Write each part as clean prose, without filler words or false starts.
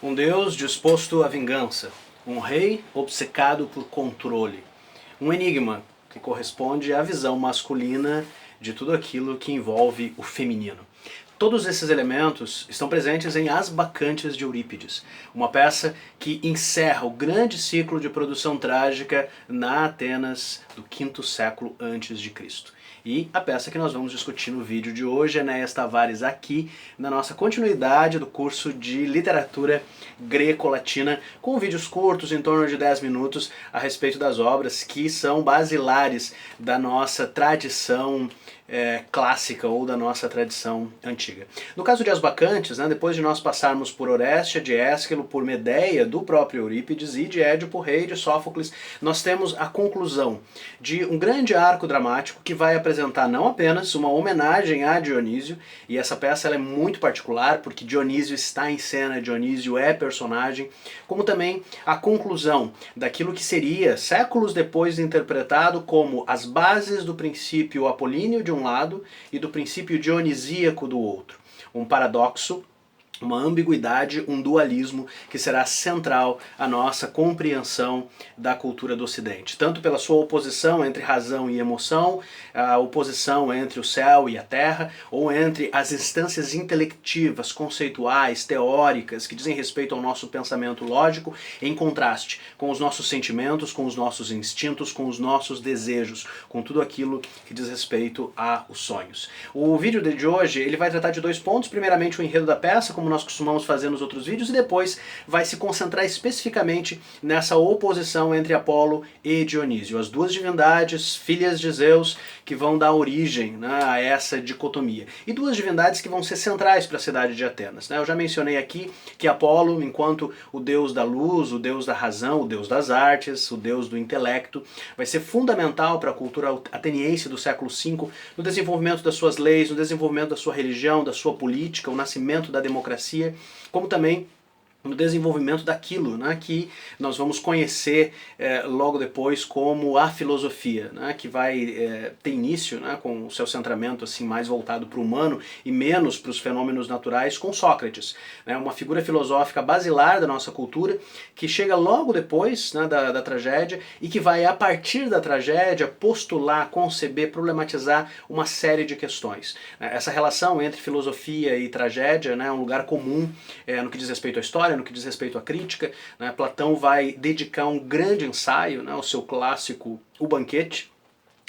Um Deus disposto à vingança, um rei obcecado por controle, um enigma que corresponde à visão masculina de tudo aquilo que envolve o feminino. Todos esses elementos estão presentes em As Bacantes de Eurípides, uma peça que encerra o grande ciclo de produção trágica na Atenas do V século a.C. E a peça que nós vamos discutir no vídeo de hoje, Enéas Tavares, aqui na nossa continuidade do curso de literatura greco-latina, com vídeos curtos, em torno de 10 minutos, a respeito das obras que são basilares da nossa tradição clássica ou da nossa tradição antiga. No caso de As Bacantes, depois de nós passarmos por Orestia, de Ésquilo, por Medeia, do próprio Eurípides e de Édipo, rei de Sófocles, nós temos a conclusão de um grande arco dramático que vai apresentar não apenas uma homenagem a Dionísio, e essa peça ela é muito particular porque Dionísio está em cena, Dionísio é personagem, como também a conclusão daquilo que seria, séculos depois, interpretado como as bases do princípio apolíneo de um lado e do princípio dionisíaco do outro. Um paradoxo, uma ambiguidade, um dualismo que será central à nossa compreensão da cultura do Ocidente. Tanto pela sua oposição entre razão e emoção, a oposição entre o céu e a terra, ou entre as instâncias intelectivas, conceituais, teóricas, que dizem respeito ao nosso pensamento lógico, em contraste com os nossos sentimentos, com os nossos instintos, com os nossos desejos, com tudo aquilo que diz respeito aos sonhos. O vídeo de hoje ele vai tratar de dois pontos. Primeiramente, o enredo da peça, como nós costumamos fazer nos outros vídeos, e depois vai se concentrar especificamente nessa oposição entre Apolo e Dionísio, as duas divindades, filhas de Zeus, que vão dar origem a essa dicotomia. E duas divindades que vão ser centrais para a cidade de Atenas. Eu já mencionei aqui que Apolo, enquanto o deus da luz, o deus da razão, o deus das artes, o deus do intelecto, vai ser fundamental para a cultura ateniense do século V, no desenvolvimento das suas leis, no desenvolvimento da sua religião, da sua política, o nascimento da democracia, como também no desenvolvimento daquilo que nós vamos conhecer logo depois como a filosofia, que vai ter início com o seu centramento assim, mais voltado para o humano e menos para os fenômenos naturais, com Sócrates, uma figura filosófica basilar da nossa cultura, que chega logo depois da tragédia e que vai, a partir da tragédia, postular, conceber, problematizar uma série de questões. Essa relação entre filosofia e tragédia é um lugar comum no que diz respeito à história, no que diz respeito à crítica. Platão vai dedicar um grande ensaio, o seu clássico O Banquete,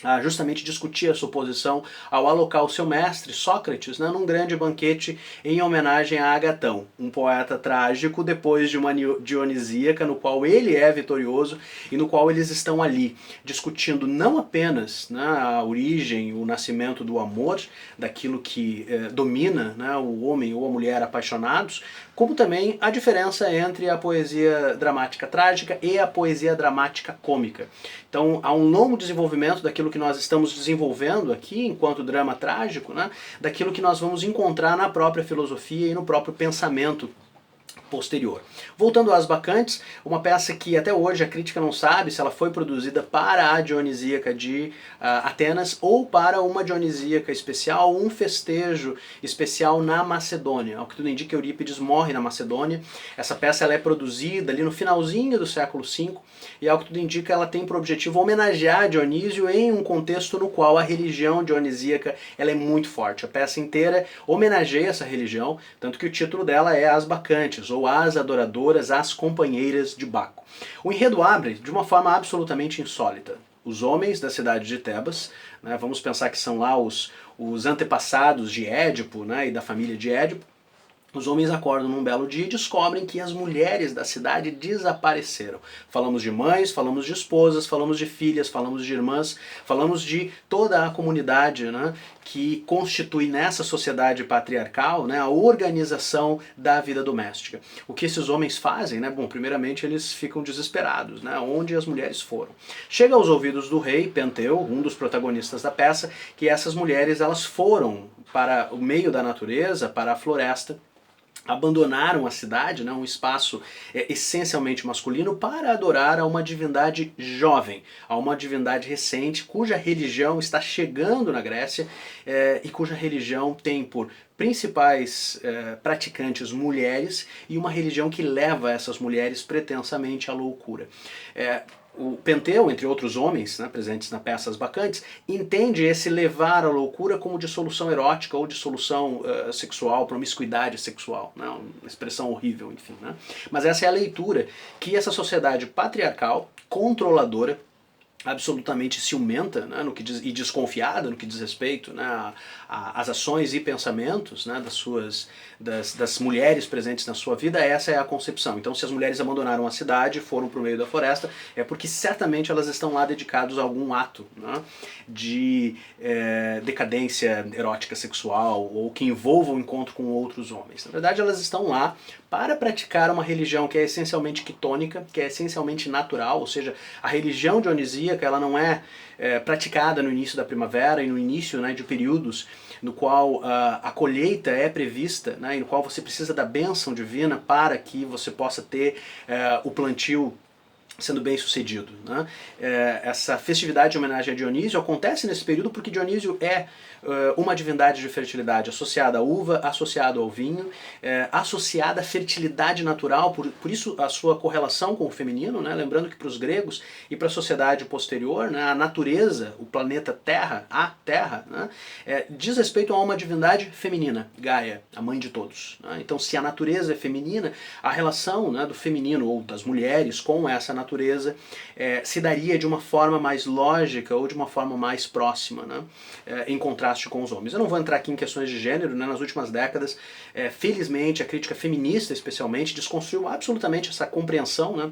a justamente discutir a sua posição ao alocar o seu mestre, Sócrates, num grande banquete em homenagem a Agatão, um poeta trágico depois de uma dionisíaca, no qual ele é vitorioso e no qual eles estão ali discutindo não apenas a origem, o nascimento do amor, daquilo que domina o homem ou a mulher apaixonados, como também a diferença entre a poesia dramática trágica e a poesia dramática cômica. Então há um longo desenvolvimento daquilo que nós estamos desenvolvendo aqui enquanto drama trágico, daquilo que nós vamos encontrar na própria filosofia e no próprio pensamento posterior. Voltando às Bacantes, uma peça que até hoje a crítica não sabe se ela foi produzida para a Dionisíaca de Atenas ou para uma Dionisíaca especial, um festejo especial na Macedônia. Ao que tudo indica, Eurípides morre na Macedônia. Essa peça ela é produzida ali no finalzinho do século V e, ao que tudo indica, ela tem por objetivo homenagear Dionísio em um contexto no qual a religião dionisíaca ela é muito forte. A peça inteira homenageia essa religião, tanto que o título dela é As Bacantes, ou As Adoradoras, as Companheiras de Baco. O enredo abre de uma forma absolutamente insólita. Os homens da cidade de Tebas, vamos pensar que são lá os antepassados de Édipo e da família de Édipo, os homens acordam num belo dia e descobrem que as mulheres da cidade desapareceram. Falamos de mães, falamos de esposas, falamos de filhas, falamos de irmãs, falamos de toda a comunidade que constitui nessa sociedade patriarcal a organização da vida doméstica. O que esses homens fazem? Bom, primeiramente eles ficam desesperados, onde as mulheres foram. Chega aos ouvidos do rei Penteu, um dos protagonistas da peça, que essas mulheres elas foram para o meio da natureza, para a floresta, abandonaram a cidade, né, um espaço essencialmente masculino, para adorar a uma divindade jovem, a uma divindade recente, cuja religião está chegando na Grécia e cuja religião tem por principais praticantes mulheres, e uma religião que leva essas mulheres pretensamente à loucura. O Penteu, entre outros homens, né, presentes na peça As Bacantes, entende esse levar à loucura como dissolução erótica ou dissolução sexual, promiscuidade sexual, né, uma expressão horrível, enfim. Né? Mas essa é a leitura que essa sociedade patriarcal, controladora, absolutamente ciumenta, né, e desconfiada no que diz respeito, né, às ações e pensamentos, né, das mulheres presentes na sua vida, essa é a concepção. Então, se as mulheres abandonaram a cidade, foram para o meio da floresta, é porque certamente elas estão lá dedicadas a algum ato, né, de decadência erótica sexual, ou que envolva o encontro com outros homens. Na verdade, elas estão lá para praticar uma religião que é essencialmente quitônica, que é essencialmente natural, ou seja, a religião dionisíaca ela não é praticada no início da primavera e no início, né, de períodos no qual a colheita é prevista, né, e no qual você precisa da bênção divina para que você possa ter o plantio sendo bem sucedido. Né? Essa festividade de homenagem a Dionísio acontece nesse período porque Dionísio é uma divindade de fertilidade associada à uva, associada ao vinho, associada à fertilidade natural, por isso a sua correlação com o feminino, né? Lembrando que para os gregos e para a sociedade posterior, né, a natureza, o planeta Terra, a Terra, né, diz respeito a uma divindade feminina, Gaia, a mãe de todos. Né? Então, se a natureza é feminina, a relação, né, do feminino ou das mulheres com essa natureza se daria de uma forma mais lógica ou de uma forma mais próxima, né, em contraste com os homens. Eu não vou entrar aqui em questões de gênero, né? Nas últimas décadas, felizmente, a crítica feminista, especialmente, desconstruiu absolutamente essa compreensão, né?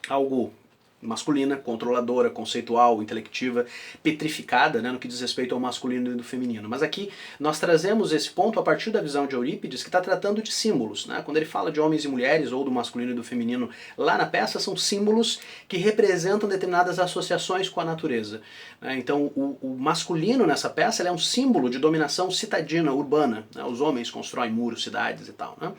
Algo masculina, controladora, conceitual, intelectiva, petrificada, né, no que diz respeito ao masculino e do feminino. Mas aqui nós trazemos esse ponto a partir da visão de Eurípides, que está tratando de símbolos. Né? Quando ele fala de homens e mulheres, ou do masculino e do feminino, lá na peça, são símbolos que representam determinadas associações com a natureza. Né? Então o masculino nessa peça ele é um símbolo de dominação citadina, urbana. Né? Os homens constroem muros, cidades e tal. Né?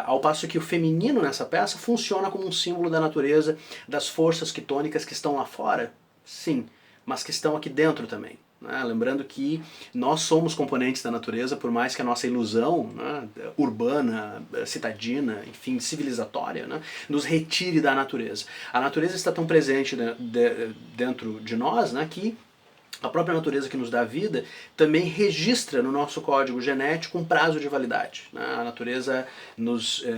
Ao passo que o feminino nessa peça funciona como um símbolo da natureza, das forças quitônicas que estão lá fora, sim, mas que estão aqui dentro também. Né? Lembrando que nós somos componentes da natureza, por mais que a nossa ilusão, né, urbana, citadina, enfim, civilizatória, né, nos retire da natureza. A natureza está tão presente dentro de nós, né, que a própria natureza que nos dá vida também registra no nosso código genético um prazo de validade. Né? A natureza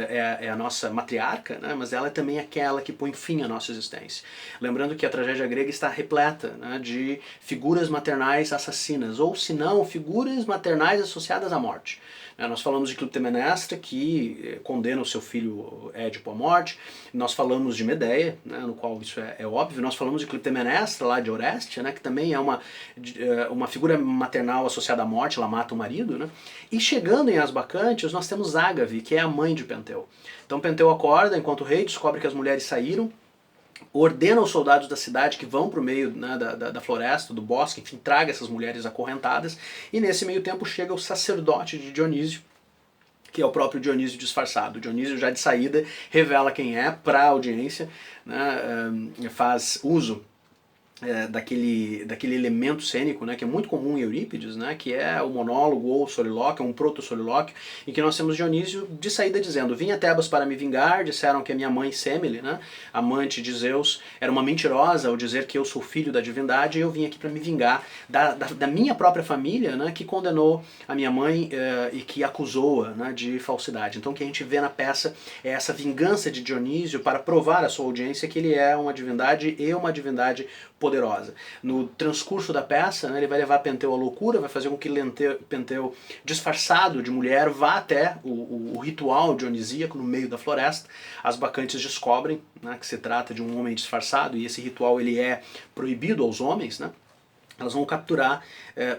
é a nossa matriarca, né? Mas ela é também aquela que põe fim à nossa existência. Lembrando que a tragédia grega está repleta, né, de figuras maternais assassinas, ou se não, figuras maternais associadas à morte. Nós falamos de Clitemnestra, que condena o seu filho Édipo à morte. Nós falamos de Medeia, né, no qual isso é óbvio. Nós falamos de Clitemnestra, lá de Orestes, né, que também é uma figura maternal associada à morte, ela mata o marido. Né? E chegando em As Bacantes, nós temos Ágave, que é a mãe de Penteu. Então Penteu acorda enquanto o rei, descobre que as mulheres saíram, ordena aos soldados da cidade que vão para o meio, né, da floresta, do bosque, enfim, traga essas mulheres acorrentadas, e nesse meio tempo chega o sacerdote de Dionísio, que é o próprio Dionísio disfarçado. Dionísio já de saída revela quem é para a audiência, né, faz uso daquele elemento cênico, né, que é muito comum em Eurípides, né, que é o monólogo ou o solilóquio, um proto-solilóquio, em que nós temos Dionísio de saída dizendo: vim a Tebas para me vingar, disseram que a minha mãe Semele, né, amante de Zeus, era uma mentirosa ao dizer que eu sou filho da divindade, e eu vim aqui para me vingar da minha própria família, né, que condenou a minha mãe e que acusou-a, né, de falsidade. Então o que a gente vê na peça é essa vingança de Dionísio para provar à sua audiência que ele é uma divindade e uma divindade poderosa. No transcurso da peça, né, ele vai levar Penteu à loucura, vai fazer com que Penteu, disfarçado de mulher, vá até o ritual dionisíaco no meio da floresta. As bacantes descobrem, né, que se trata de um homem disfarçado, e esse ritual ele é proibido aos homens, né? Elas vão capturar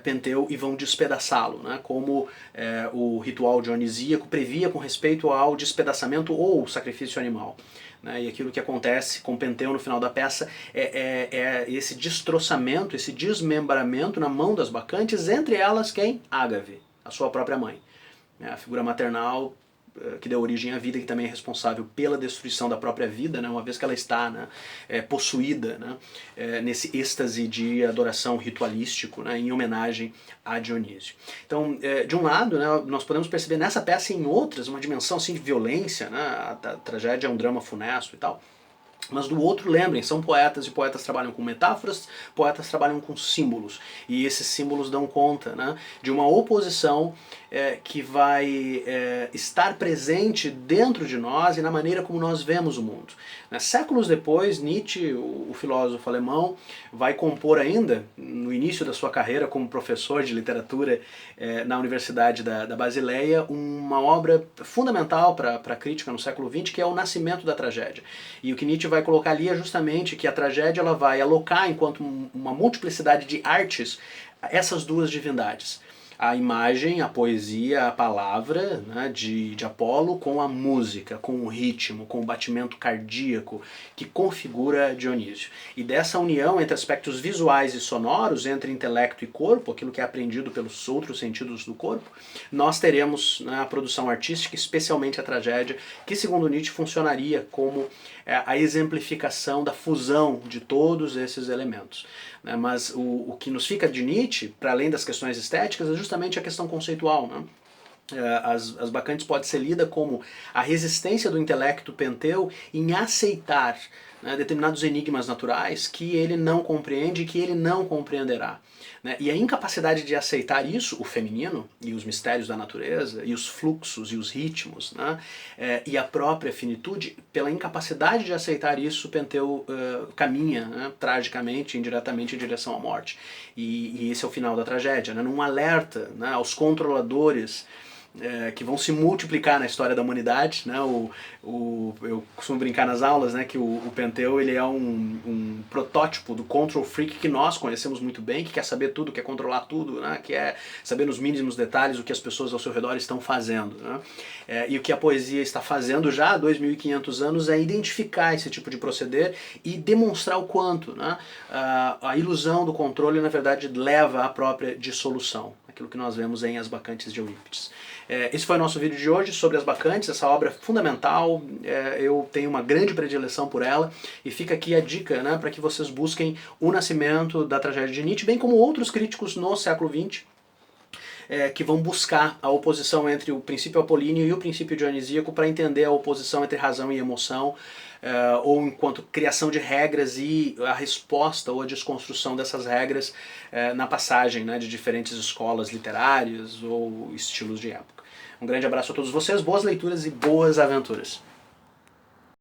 Penteu e vão despedaçá-lo, né, como o ritual dionisíaco previa com respeito ao despedaçamento ou sacrifício animal. Né, e aquilo que acontece com Penteu no final da peça é esse destroçamento, esse desmembramento na mão das bacantes, entre elas quem? Ágave, a sua própria mãe. A figura maternal que deu origem à vida, que também é responsável pela destruição da própria vida, né, uma vez que ela está, né, possuída, né, nesse êxtase de adoração ritualístico, né, em homenagem a Dionísio. Então, de um lado, né, nós podemos perceber nessa peça e em outras uma dimensão assim, de violência, né, a tragédia é um drama funesto e tal. Mas do outro, lembrem, são poetas e poetas trabalham com metáforas, poetas trabalham com símbolos. E esses símbolos dão conta, né, de uma oposição que vai estar presente dentro de nós e na maneira como nós vemos o mundo. Séculos depois, Nietzsche, o filósofo alemão, vai compor ainda, no início da sua carreira como professor de literatura na Universidade da Basileia, uma obra fundamental para a crítica no século XX, que é O Nascimento da Tragédia. E o que Nietzsche vai colocar ali é justamente que a tragédia ela vai alocar, enquanto uma multiplicidade de artes, essas duas divindades. A imagem, a poesia, a palavra, né, de Apolo com a música, com o ritmo, com o batimento cardíaco que configura Dionísio. E dessa união entre aspectos visuais e sonoros, entre intelecto e corpo, aquilo que é aprendido pelos outros sentidos do corpo, nós teremos, né, a produção artística, especialmente a tragédia, que segundo Nietzsche funcionaria como a exemplificação da fusão de todos esses elementos. Mas o que nos fica de Nietzsche, para além das questões estéticas, é justamente a questão conceitual. Né? As Bacantes pode ser lida como a resistência do intelecto penteu em aceitar, né, determinados enigmas naturais que ele não compreende e que ele não compreenderá. Né? E a incapacidade de aceitar isso, o feminino, e os mistérios da natureza, e os fluxos e os ritmos, né? E a própria finitude, pela incapacidade de aceitar isso, Penteu caminha, né, tragicamente, indiretamente em direção à morte. E esse é o final da tragédia, né? Num alerta, né, aos controladores que vão se multiplicar na história da humanidade. Né? Eu costumo brincar nas aulas, né, que o Penteu ele é um protótipo do control freak que nós conhecemos muito bem, que quer saber tudo, quer controlar tudo, né, que é saber nos mínimos detalhes o que as pessoas ao seu redor estão fazendo. Né? E o que a poesia está fazendo já há 2.500 anos é identificar esse tipo de proceder e demonstrar o quanto, né, a ilusão do controle, na verdade, leva à própria dissolução. Aquilo que nós vemos em As Bacantes de Eurípides. Esse foi o nosso vídeo de hoje sobre As Bacantes, essa obra fundamental. Eu tenho uma grande predileção por ela e fica aqui a dica, né, para que vocês busquem O Nascimento da Tragédia de Nietzsche, bem como outros críticos no século XX que vão buscar a oposição entre o princípio apolíneo e o princípio dionisíaco para entender a oposição entre razão e emoção, ou enquanto criação de regras e a resposta ou a desconstrução dessas regras na passagem, né, de diferentes escolas literárias ou estilos de época. Um grande abraço a todos vocês, boas leituras e boas aventuras.